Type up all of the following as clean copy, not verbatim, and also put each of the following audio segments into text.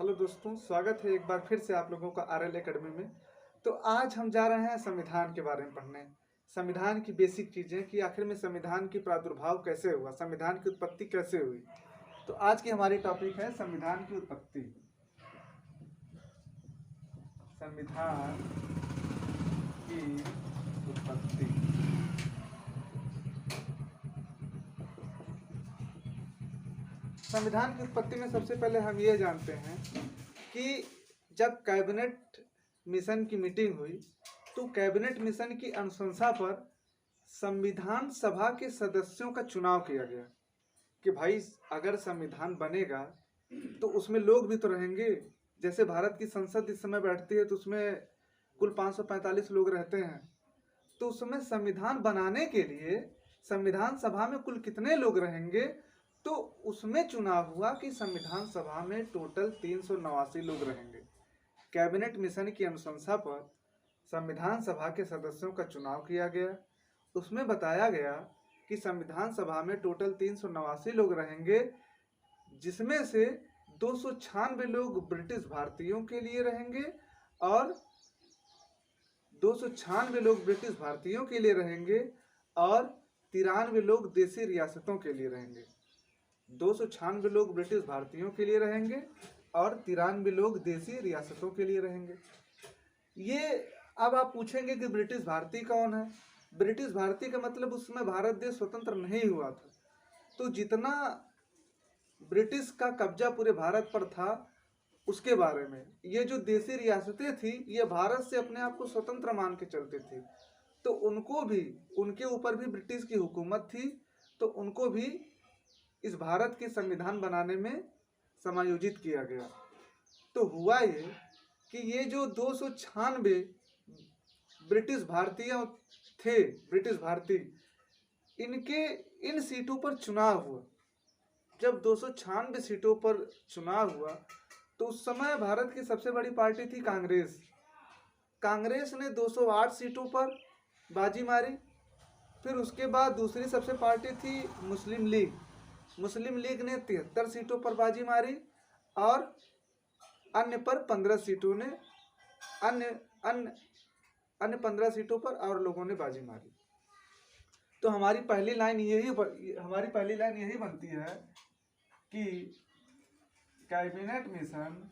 Hello दोस्तों, स्वागत है एक बार फिर से आप लोगों का आरएल एकेडमी में। तो आज हम जा रहे हैं संविधान के बारे में पढ़ने। संविधान की बेसिक चीज़ें कि आखिर में संविधान की प्रादुर्भाव कैसे हुआ, संविधान की उत्पत्ति कैसे हुई। तो आज की हमारी टॉपिक है संविधान की उत्पत्ति। संविधान की उत्पत्ति। संविधान की उत्पत्ति में सबसे पहले हम ये जानते हैं कि जब कैबिनेट मिशन की मीटिंग हुई तो कैबिनेट मिशन की अनुशंसा पर संविधान सभा के सदस्यों का चुनाव किया गया कि भाई अगर संविधान बनेगा तो उसमें लोग भी तो रहेंगे। जैसे भारत की संसद इस समय बैठती है तो उसमें कुल 545 लोग रहते हैं, तो उसमें संविधान बनाने के लिए संविधान सभा में कुल कितने लोग रहेंगे। तो उसमें चुनाव हुआ कि संविधान सभा में टोटल 389 लोग रहेंगे। कैबिनेट मिशन की अनुशंसा पर संविधान सभा के सदस्यों का चुनाव किया गया। उसमें बताया गया कि संविधान सभा में टोटल 389 लोग रहेंगे, जिसमें से 296 लोग ब्रिटिश भारतीयों के लिए रहेंगे और 296 लोग ब्रिटिश भारतीयों के लिए रहेंगे और 93 लोग देसी रियासतों के लिए रहेंगे। 296 लोग ब्रिटिश भारतीयों के लिए रहेंगे और 93 लोग देसी रियासतों के लिए रहेंगे। ये अब आप पूछेंगे कि ब्रिटिश भारतीय कौन है। ब्रिटिश भारतीय का मतलब उस समय भारत देश स्वतंत्र नहीं हुआ था, तो जितना ब्रिटिश का कब्जा पूरे भारत पर था उसके बारे में। ये जो देसी रियासतें थी ये भारत से अपने आप को स्वतंत्र मान के चलते थे, तो उनको भी, उनके ऊपर भी ब्रिटिश की हुकूमत थी, तो उनको भी इस भारत के संविधान बनाने में समायोजित किया गया। तो हुआ ये कि ये जो 296 ब्रिटिश भारतीय थे, ब्रिटिश भारतीय, इनके इन सीटों पर चुनाव हुआ। जब 296 सीटों पर चुनाव हुआ तो उस समय भारत की सबसे बड़ी पार्टी थी कांग्रेस। कांग्रेस ने 208 सीटों पर बाजी मारी। फिर उसके बाद दूसरी सबसे पार्टी थी मुस्लिम लीग। मुस्लिम लीग ने 73 सीटों पर बाजी मारी और अन्य पर 15 सीटों ने अन्य अन्य अन्य 15 सीटों पर और लोगों ने बाजी मारी। तो हमारी पहली लाइन यही बनती है कि कैबिनेट मिशन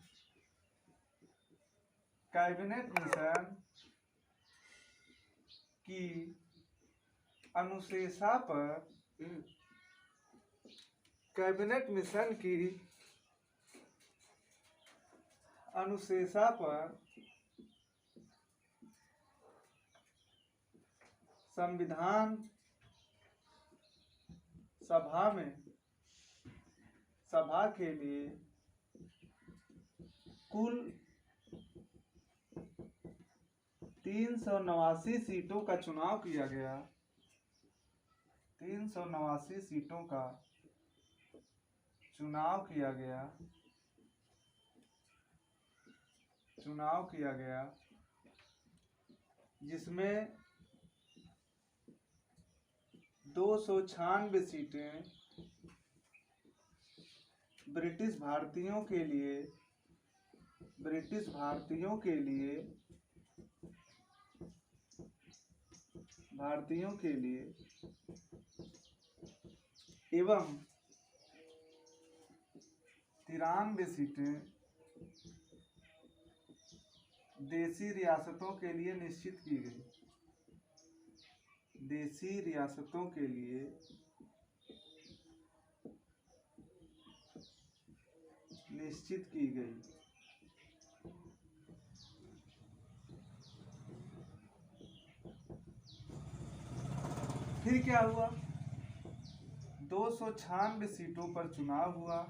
की अनुशंसा पर कैबिनेट मिशन की अनुशंसा पर संविधान सभा के लिए कुल 389 सीटों का चुनाव किया गया। 389 सीटों का चुनाव किया गया जिसमें 296 सीटें ब्रिटिश भारतीयों के लिए एवं 93 सीटें देसी रियासतों के लिए निश्चित की गई। देसी रियासतों के लिए निश्चित की गई। फिर क्या हुआ? 296 सीटों पर चुनाव हुआ।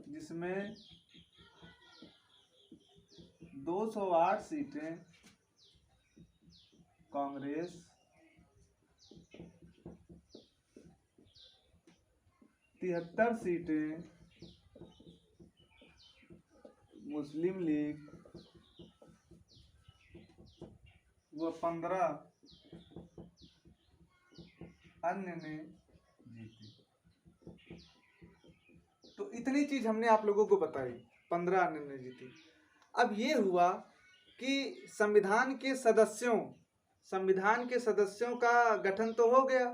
जिसमें 208 सीटें कांग्रेस, 73 सीटें मुस्लिम लीग व 15 अन्य ने जीती। तो इतनी चीज हमने आप लोगों को बताई, 15 अन्य ने जीती। अब ये हुआ कि संविधान के सदस्यों का गठन तो हो गया।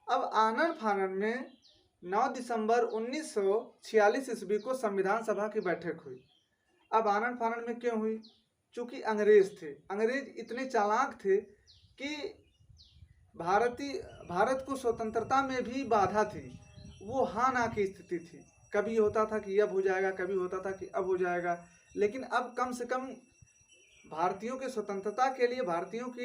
अब आनन फानन में 9 दिसंबर 1946 ईस्वी को संविधान सभा की बैठक हुई। अब आनन फानन में क्यों हुई? चूंकि अंग्रेज इतने चालाक थे कि भारत को स्वतंत्रता में भी बाधा थी। वो हाँ ना की स्थिति थी, कभी होता था कि अब हो जाएगा, कभी होता था कि अब हो जाएगा। लेकिन अब कम से कम भारतीयों के स्वतंत्रता के लिए, भारतीयों के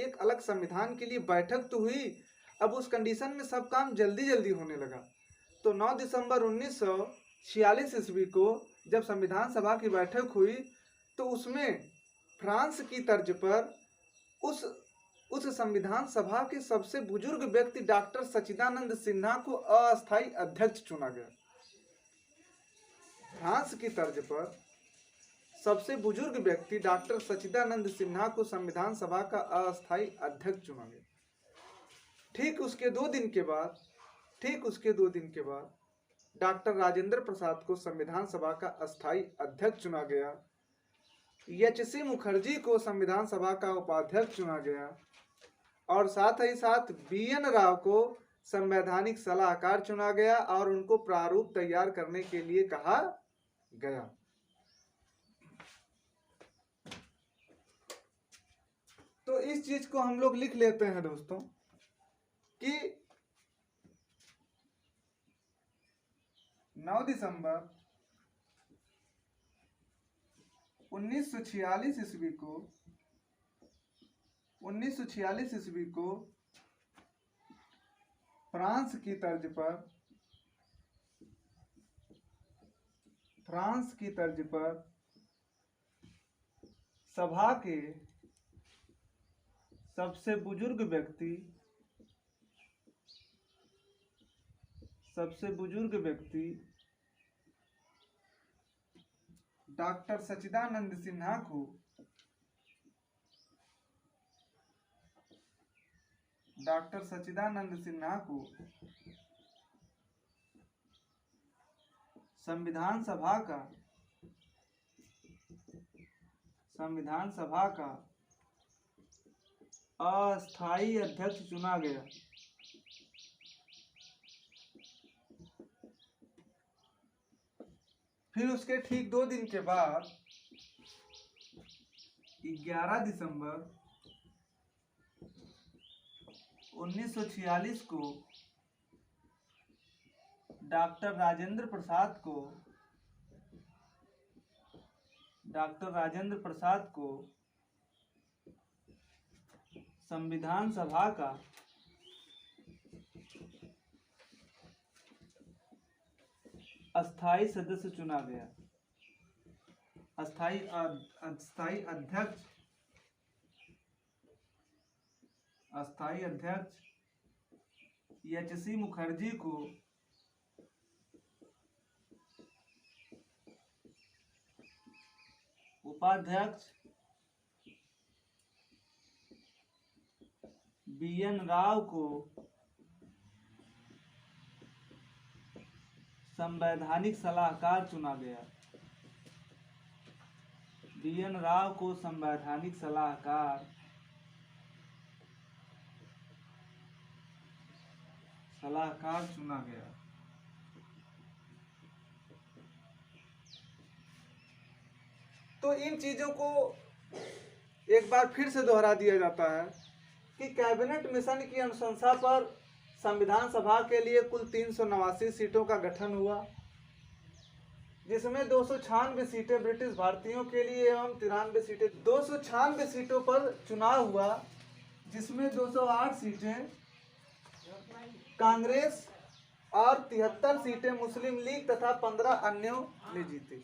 एक अलग संविधान के लिए बैठक तो हुई। अब उस कंडीशन में सब काम जल्दी जल्दी होने लगा। तो 9 दिसंबर 1946 ईस्वी को जब संविधान सभा की बैठक हुई तो उसमें फ्रांस की तर्ज पर उस संविधान सभा के सबसे बुजुर्ग व्यक्ति डॉक्टर सच्चिदानंद सिन्हा को अस्थायी अध्यक्ष चुना गया। फ्रांस की तर्ज पर सबसे बुजुर्ग व्यक्ति डॉक्टर सच्चिदानंद सिन्हा को संविधान सभा का अस्थायी अध्यक्ष चुना गया। ठीक उसके दो दिन के बाद डॉक्टर राजेंद्र प्रसाद को संविधान सभा का अस्थायी अध्यक्ष चुना गया। एच.सी. मुखर्जी को संविधान सभा का उपाध्यक्ष चुना गया और साथ ही साथ बी.एन. राव को संवैधानिक सलाहकार चुना गया और उनको प्रारूप तैयार करने के लिए कहा गया। तो इस चीज को हम लोग लिख लेते हैं दोस्तों कि 9 दिसंबर 1946 ईस्वी को फ्रांस की तर्ज पर सभा के सबसे बुजुर्ग व्यक्ति डॉक्टर सच्चिदानंद सिन्हा को संविधान सभा का अस्थायी अध्यक्ष चुना गया। फिर उसके ठीक 2 दिन के बाद 11 दिसंबर 1946 को डॉक्टर राजेंद्र प्रसाद को संविधान सभा का अस्थायी सदस्य चुना गया। अस्थायी अध्यक्ष एच.सी. मुखर्जी को उपाध्यक्ष बी.एन. राव को संवैधानिक सलाहकार चुना गया। बी.एन. राव को संवैधानिक सलाहकार चुना गया। तो इन चीजों को एक बार फिर से दोहरा दिया जाता है कि कैबिनेट मिशन की अनुशंसा पर संविधान सभा के लिए कुल 389 सीटों का गठन हुआ, जिसमें 296 सीटें ब्रिटिश भारतीयों के लिए एवं 296 सीटों पर चुनाव हुआ, जिसमें 208 सीटें कांग्रेस और 73 सीटें मुस्लिम लीग तथा 15 अन्यों ने जीती।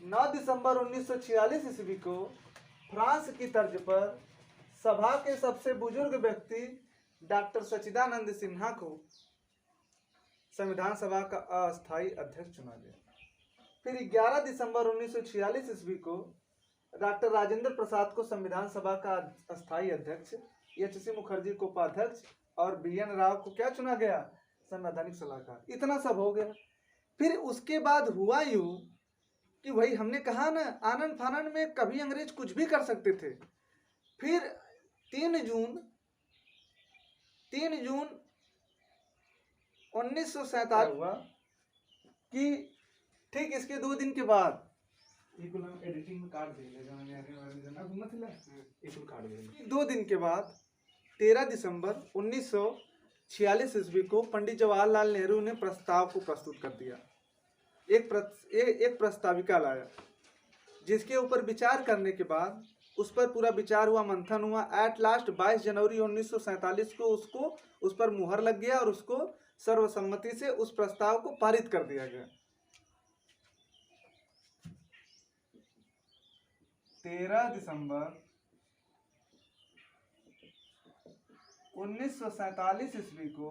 9 दिसंबर 1946 ईस्वी को फ्रांस की तर्ज पर सभा के सबसे बुजुर्ग व्यक्ति डॉक्टर सच्चिदानंद सिन्हा को संविधान सभा का अस्थायी अध्यक्ष चुना गया। फिर 11 दिसंबर 1946 ईस्वी को डॉक्टर राजेंद्र प्रसाद को संविधान सभा का अस्थायी अध्यक्ष एच.सी. मुखर्जी को उपाध्यक्ष और बी.एन. राव को क्या चुना गया, संवैधानिक सलाहकार। इतना सब हो गया। फिर उसके बाद हुआ यूं कि वही हमने कहा ना, आनन फानन में कभी अंग्रेज कुछ भी कर सकते थे। फिर 3 जून 1947 हुआ कि ठीक इसके 2 दिन के बाद एडिटिंग में काट दिया, 2 दिन के बाद 13 दिसंबर 1946 ईस्वी को पंडित जवाहरलाल नेहरू ने प्रस्ताव को प्रस्तुत कर दिया। एक प्रस्ताविका लाया, जिसके ऊपर विचार करने के बाद उस पर पूरा विचार हुआ, मंथन हुआ। एट लास्ट 22 जनवरी 1947 को उस पर मुहर लग गया और उसको सर्वसम्मति से उस प्रस्ताव को पारित कर दिया गया। 13 दिसंबर 1947 ईस्वी को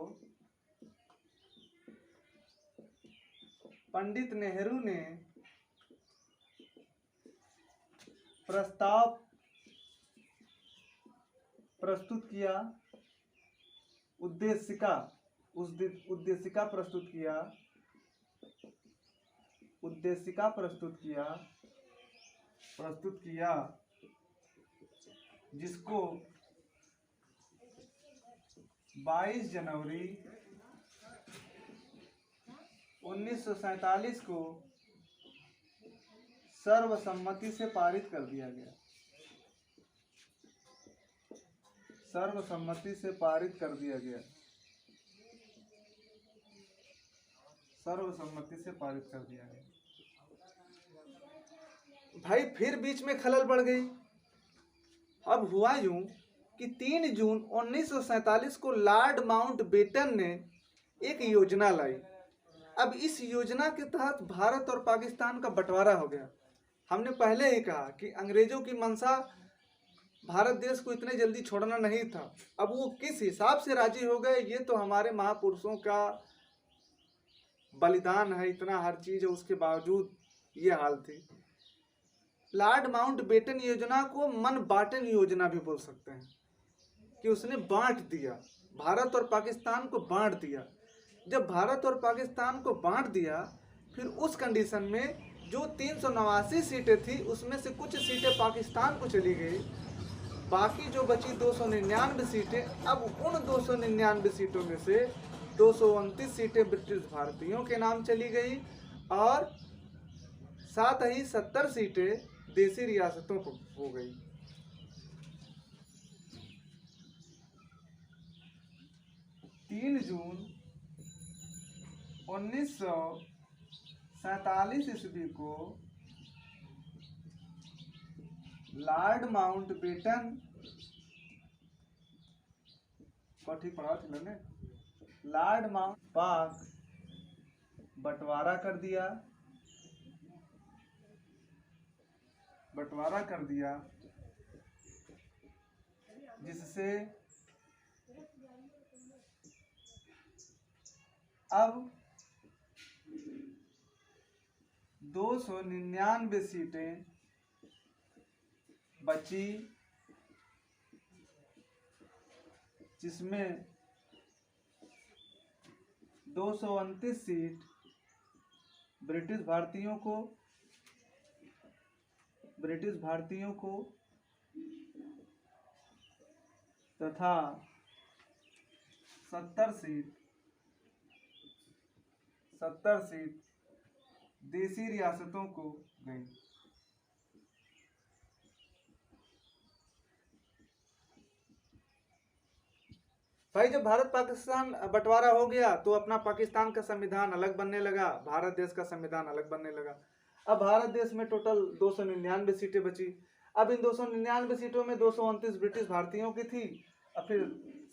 पंडित नेहरू ने प्रस्ताव प्रस्तुत किया, उद्देशिका प्रस्तुत किया, जिसको 22 जनवरी 1947 को सर्वसम्मति से पारित कर दिया गया। भाई फिर बीच में खलल बढ़ गई। अब हुआ यूं कि 3 जून 1947 को लॉर्ड माउंटबेटन ने एक योजना लाई। अब इस योजना के तहत भारत और पाकिस्तान का बंटवारा हो गया। हमने पहले ही कहा कि अंग्रेजों की मंशा भारत देश को इतने जल्दी छोड़ना नहीं था। अब वो किस हिसाब से राजी हो गए, ये तो हमारे महापुरुषों का बलिदान है, इतना हर चीज है, उसके बावजूद ये हाल थी। लॉर्ड माउंटबेटन योजना को मन बाटन योजना भी बोल सकते हैं, कि उसने बांट दिया, भारत और पाकिस्तान को बांट दिया। जब भारत और पाकिस्तान को बांट दिया, फिर उस कंडीशन में जो 389 सीटें थी उसमें से कुछ सीटें पाकिस्तान को चली गई, बाकी जो बची 299 सीटें, अब उन 299 सीटों में से 229 सीटें ब्रिटिश भारतीयों के नाम चली गई और साथ ही 70 सीटें देसी रियासतों को हो गई। जून 1947 ईस्वी को लॉर्ड माउंटबेटन को ठीक पढ़ा था ने, लॉर्ड माउंट पाक बंटवारा कर दिया, जिससे अब 299 सीटें बची, जिसमें 229 सीट ब्रिटिश भारतीयों को तथा 70 सीट देसी रियासतों को गई। भाई जब भारत पाकिस्तान बंटवारा हो गया तो अपना पाकिस्तान का संविधान अलग बनने लगा, भारत देश का संविधान अलग बनने लगा। अब भारत देश में टोटल 299 सीटें बची। अब इन 299 सीटों में 229 ब्रिटिश भारतीयों की थी और फिर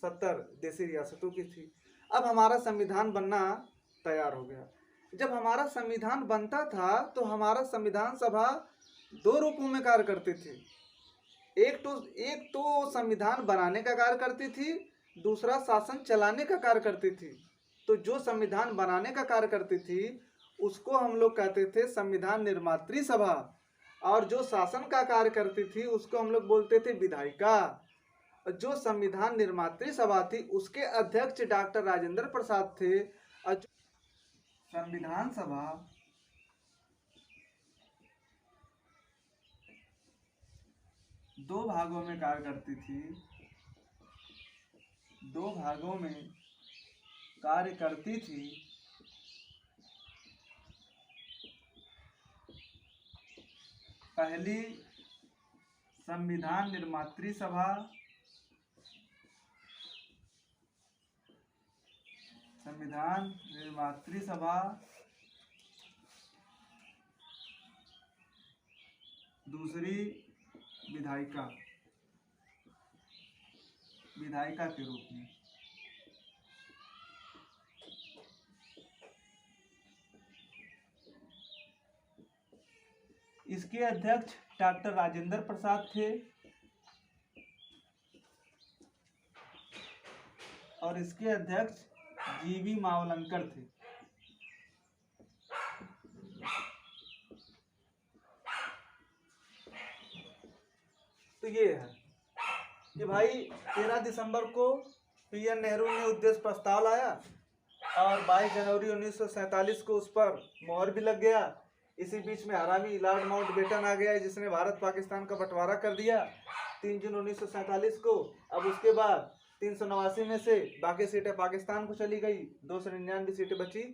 70 देसी रियासतों की थी। अब हमारा संविधान बनना तैयार हो गया। जब हमारा संविधान बनता था तो हमारा संविधान सभा 2 रूपों में कार्य करती थी। एक तो संविधान बनाने का कार्य करती थी, दूसरा शासन चलाने का कार्य करती थी। तो जो संविधान बनाने का कार्य करती थी उसको हम लोग कहते थे संविधान निर्मात्री सभा, और जो शासन का कार्य करती थी उसको हम लोग बोलते थे विधायिका। जो संविधान निर्मात्री सभा थी उसके अध्यक्ष डॉक्टर राजेंद्र प्रसाद थे। और संविधान सभा दो भागों में कार्य करती थी, दो भागों में कार्य करती थी। पहली संविधान निर्मात्री सभा, संविधान निर्मात्री सभा, दूसरी विधायिका, विधायिका के रूप में। इसके अध्यक्ष डॉक्टर राजेंद्र प्रसाद थे और इसके अध्यक्ष जीवी मावलंकर थे। तो ये है कि भाई 13 दिसंबर को पीएन नेहरू ने उद्देश्य प्रस्ताव लाया और 22 जनवरी 1947 को उस पर मोहर भी लग गया। इसी बीच में हरामी लॉर्ड माउंटबेटन आ गया जिसने भारत पाकिस्तान का बंटवारा कर दिया 3 जून 1947 को। अब उसके बाद 389 में से बाकी सीटें पाकिस्तान को चली गई, 299 सीटें बची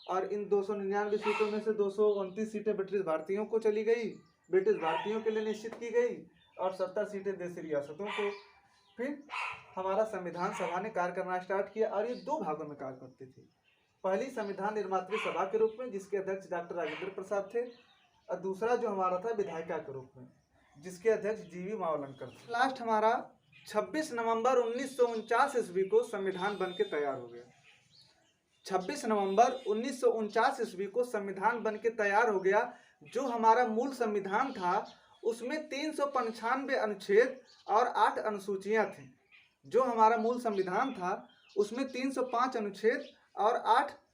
और इन 299 सीटों में से 229 सीटें ब्रिटिश भारतीयों को चली गई, ब्रिटिश भारतीयों के लिए निश्चित की गई और 70 सीटें देशी रियासतों को। फिर हमारा संविधान सभा ने कार्य करना स्टार्ट किया और ये दो भागों में कार्य करती थी। पहली संविधान निर्मात्री सभा के रूप में जिसके अध्यक्ष डॉक्टर राजेंद्र प्रसाद थे और दूसरा जो हमारा था विधायिका के रूप में जिसके अध्यक्ष जीवी मावलंकर थे। लास्ट हमारा 26 नवंबर 1949 ईस्वी को संविधान बन के तैयार हो गया। 26 नवंबर 1949 ईस्वी को संविधान बन के तैयार हो गया। जो हमारा मूल संविधान था उसमें 395 अनुच्छेद और 8 अनुसूचियां थीं। जो हमारा मूल संविधान था उसमें 305 अनुच्छेद और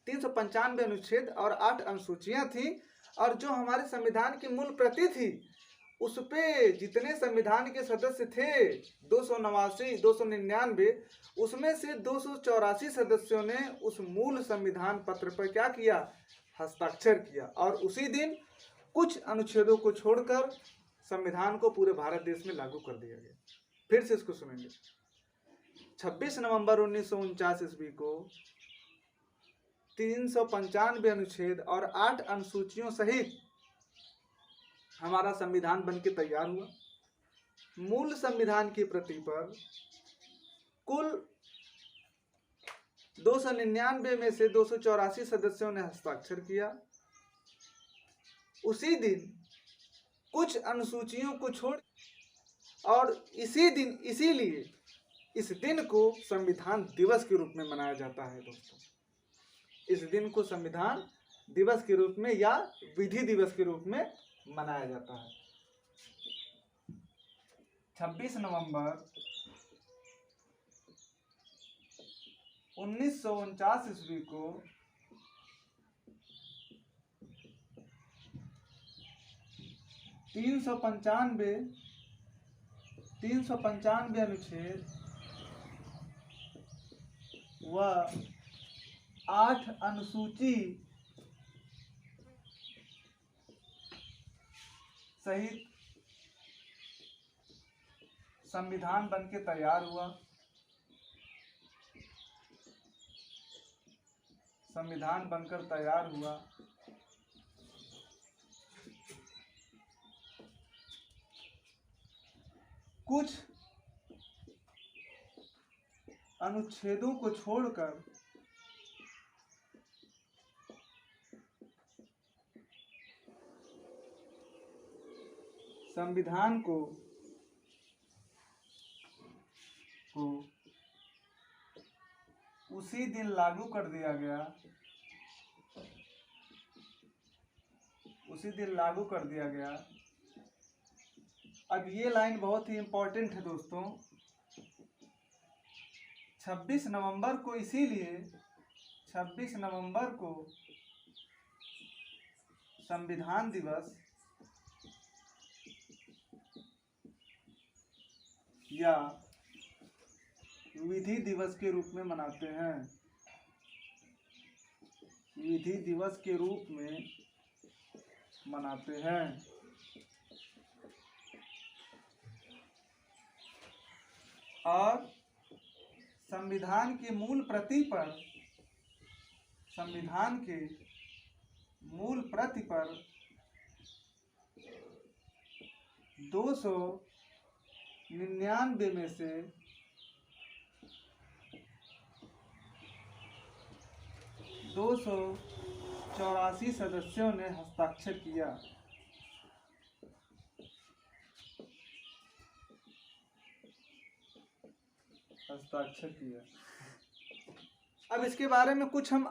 395 अनुच्छेद और 8 अनुसूचियां थीं। और जो हमारे संविधान की मूल प्रति थी उस पे जितने संविधान के सदस्य थे 299, उसमें से 284 सदस्यों ने उस मूल संविधान पत्र पर क्या किया, हस्ताक्षर किया। और उसी दिन कुछ अनुच्छेदों को छोड़कर संविधान को पूरे भारत देश में लागू कर दिया गया। फिर से इसको सुनेंगे। 26 नवंबर 1949 ईस्वी को 395 अनुच्छेद और 8 अनुसूचियों सहित हमारा संविधान बन के तैयार हुआ। मूल संविधान की प्रति पर कुल 299 में से 284 सदस्यों ने हस्ताक्षर किया। उसी दिन कुछ अनुसूचियों को छोड़ और इसी दिन, इसीलिए इस दिन को संविधान दिवस के रूप में मनाया जाता है दोस्तों। इस दिन को संविधान दिवस के रूप में या विधि दिवस के रूप में मनाया जाता है। 26 नवंबर 1949 ईस्वी को तीन सौ पंचानवे अनुच्छेद व 8 अनुसूची सहित संविधान बन के तैयार हुआ। संविधान बनकर तैयार हुआ। कुछ अनुच्छेदों को छोड़कर संविधान को उसी दिन लागू कर दिया गया। उसी दिन लागू कर दिया गया। अब ये लाइन बहुत ही इंपॉर्टेंट है दोस्तों। 26 नवंबर को, इसीलिए 26 नवंबर को संविधान दिवस या विधि दिवस के रूप में मनाते हैं। विधि दिवस के रूप में मनाते हैं। और संविधान के मूल प्रति पर 299 में से 284 सदस्यों ने हस्ताक्षर किया। अब इसके बारे में कुछ हम